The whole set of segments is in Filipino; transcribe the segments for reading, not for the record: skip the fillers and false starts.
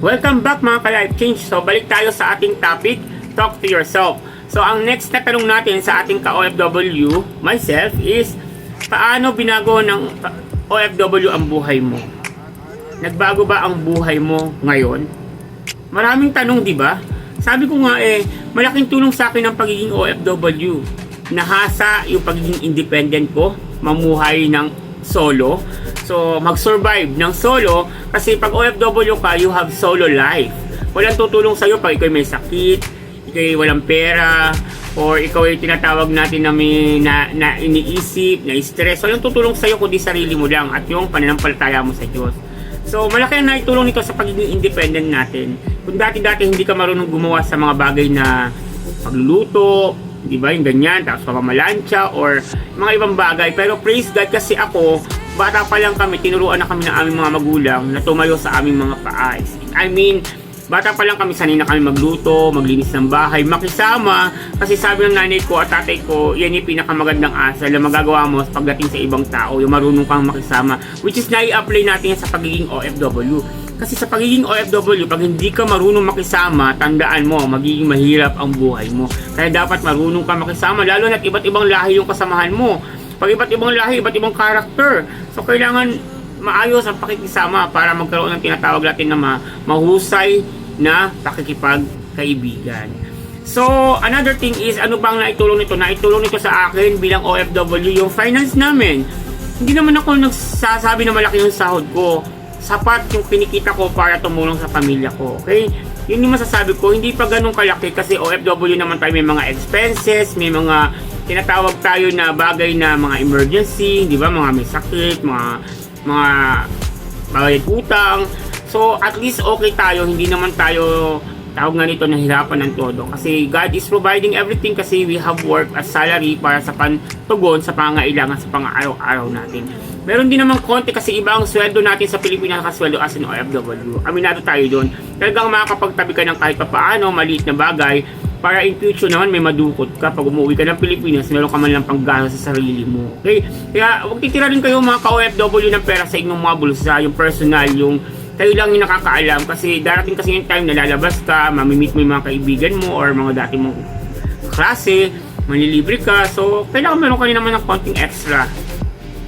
Welcome back mga ka-Life Change. So balik tayo sa ating topic, talk to yourself. So ang next na tanong natin sa ating ka-OFW, myself, is paano binago ng OFW ang buhay mo? Nagbago ba ang buhay mo ngayon? Maraming tanong, di ba? Sabi ko nga malaking tulong sa akin ang pagiging OFW. Nahasa yung pagiging independent ko, mamuhay ng solo. So, mag-survive ng solo kasi pag OFW ka, you have solo life. Walang tutulong sa'yo pag ikaw may sakit, ikaw walang pera, or ikaw ay tinatawag natin na iniisip, na stress. So, walang tutulong sa'yo kundi sarili mo lang at yung pananampalataya mo sa Diyos. So, malaki ang naitulong nito sa pagiging independent natin. Kung dati-dati hindi ka marunong gumawa sa mga bagay na pagluluto, di ba, yung ganyan, tapos pamamalansya, or mga ibang bagay. Pero praise God kasi ako, bata pa lang kami, tinuruan na kami ng aming mga magulang na tumayo sa aming mga paa. I mean, bata pa lang kami, sanay na kami magluto, maglinis ng bahay, makisama. Kasi sabi ng nanay ko at tatay ko, yan yung pinakamagandang asal na magagawa mo pagdating sa ibang tao, yung marunong kang makisama. Which is nai-apply natin yan sa pagiging OFW. Kasi sa pagiging OFW, pag hindi ka marunong makisama, tandaan mo, magiging mahirap ang buhay mo. Kaya dapat marunong kang makisama, lalo na't iba't ibang lahi yung kasamahan mo. Pag iba't ibang lahi, iba't ibang karakter. So, kailangan maayos ang pakikisama para magkaroon ng tinatawag natin na mahusay na pakikipagkaibigan. So, another thing is, ano bang naitulong nito? Naitulong nito sa akin bilang OFW yung finance namin. Hindi naman ako nagsasabi na malaki yung sahod ko. Sapat yung kinikita ko para tumulong sa pamilya ko. Okay? Yun yung masasabi ko. Hindi pa ganun kalaki kasi OFW naman tayo, may mga expenses, may mga tinatawag tayo na bagay na mga emergency, di ba? Mga may sakit, mga bayad utang. So, at least okay tayo. Hindi naman tayo, tawag nga nito, nahirapan ng todo. Kasi God is providing everything kasi we have work as salary para sa pantugon, sa pangailangan, sa pang-araw-araw natin. Meron din naman konti kasi iba ang sweldo natin sa Pilipinas kasweldo as an OFW. Aminado tayo doon. Talagang makakapagtabi ka ng kahit papaano, maliit na bagay, para in future naman may madukot ka pag umuwi ka ng Pilipinas, meron ka man lang panggastos sa sarili mo. Okay? Kaya huwag titira rin kayo mga ka-OFW ng pera sa inyong mga bulsa, yung personal, yung kayo lang yung nakakaalam kasi darating kasi yung time na lalabas ka, mamimit mo yung mga kaibigan mo or mga dati mong klase, manlilibre ka, so kailangan meron ka rin naman ng konting extra.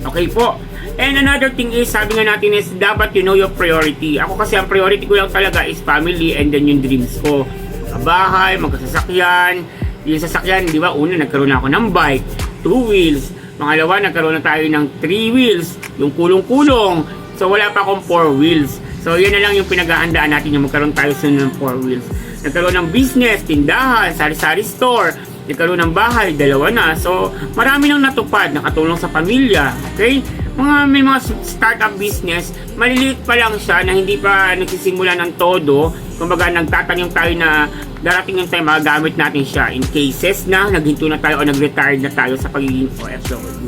Okay po. And another thing is, sabi nga natin is dapat you know your priority. Ako kasi ang priority ko lang talaga is family and then yung dreams ko. Bahay, magkasasakyan. Yung sasakyan, di ba, una nagkaroon na ako ng bike, 2 wheels. Pangalawa, nagkaroon na tayo ng 3 wheels, yung kulong-kulong. So wala pa akong 4 wheels. So yan na lang yung pinaghahandaan natin, yung magkaroon tayo ng 4 wheels. Nagkaroon ng business, tindahan, sari-sari store. Nagkaroon ng bahay, 2 na. So marami nang natupad, nakatulong sa pamilya. Okay? May mga startup business, maliliit pa lang siya na hindi pa nagsisimula ng todo. Kumbaga nagtatanim tayo na darating yung time magagamit natin siya in cases na naghinto na tayo o nag-retired na tayo sa pagiging OFW.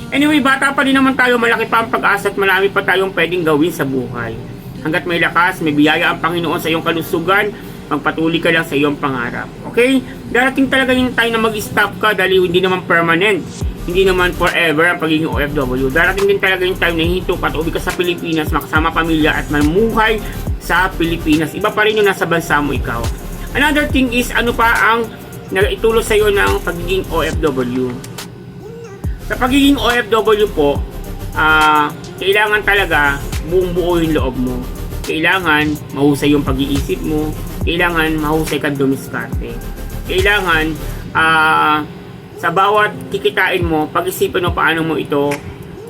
Anyway, bata pa rin naman tayo, malaki pa ang pag-asa at marami pa tayong pwedeng gawin sa buhay. Hanggat may lakas, may biyaya ang Panginoon sa iyong kalusugan, magpatuloy ka lang sa iyong pangarap. Okay? Darating talaga yung time na mag-stop ka dahil hindi naman permanent. Hindi naman forever ang pagiging OFW. Darating din talaga yung time na hinto ka at uwi ka sa Pilipinas, makasama pamilya at mamuhay sa Pilipinas. Iba pa rin yung nasa bansa mo ikaw. Another thing is, ano pa ang nag-itulong sa iyo ng pagiging OFW? Sa pagiging OFW po, kailangan talaga buong buo yung loob mo. Kailangan mahusay yung pag-iisip mo. Kailangan mahusay kang dumiskarte. Kailangan sa bawat kikitain mo, pag-isipan mo paano mo ito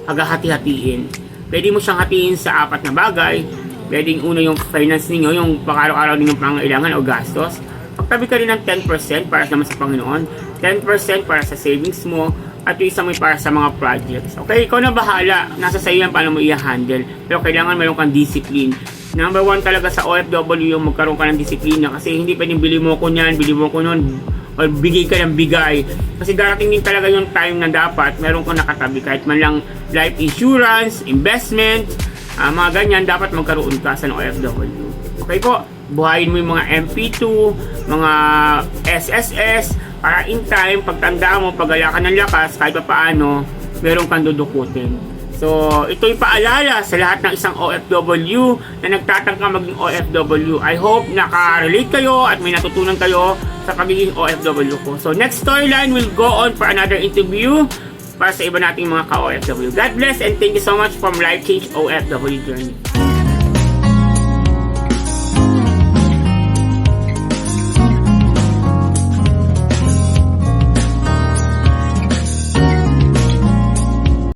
paghahati-hatiin. Pwede mo siyang hatiin sa 4 na bagay. Pwedeng una yung finance ninyo, yung pang-araw-araw ninyong pangailangan o gastos. Pagtabi ka rin ng 10% para naman sa Panginoon, 10% para sa savings mo, at yung isang may para sa mga projects. Okay, ikaw na bahala. Nasa sa'yo yan paano mo i-handle. Pero kailangan meron kang discipline. Number 1 talaga sa OFW yung magkaroon ka ng disiplina kasi hindi pwedeng bili mo ko niyan, bili mo ko nun, o bigay ka ng bigay. Kasi darating din talaga yung time na dapat meron kang nakatabi kahit man lang life insurance, investment, mga ganyan, dapat magkaroon ka sa OFW. Okay po, buhayin mo yung mga MP2, mga SSS, para in time, pagtanda mo, pagala ka ng lakas, kahit pa paano, meron kang dudukutin. So, ito'y paalala sa lahat ng isang OFW na nagtatangka maging OFW. I hope naka-relate kayo at may natutunan kayo sa pagiging OFW ko. So, next storyline will go on for another interview para sa iba nating mga ka-OFW. God bless and thank you so much from Life Change OFW Journey.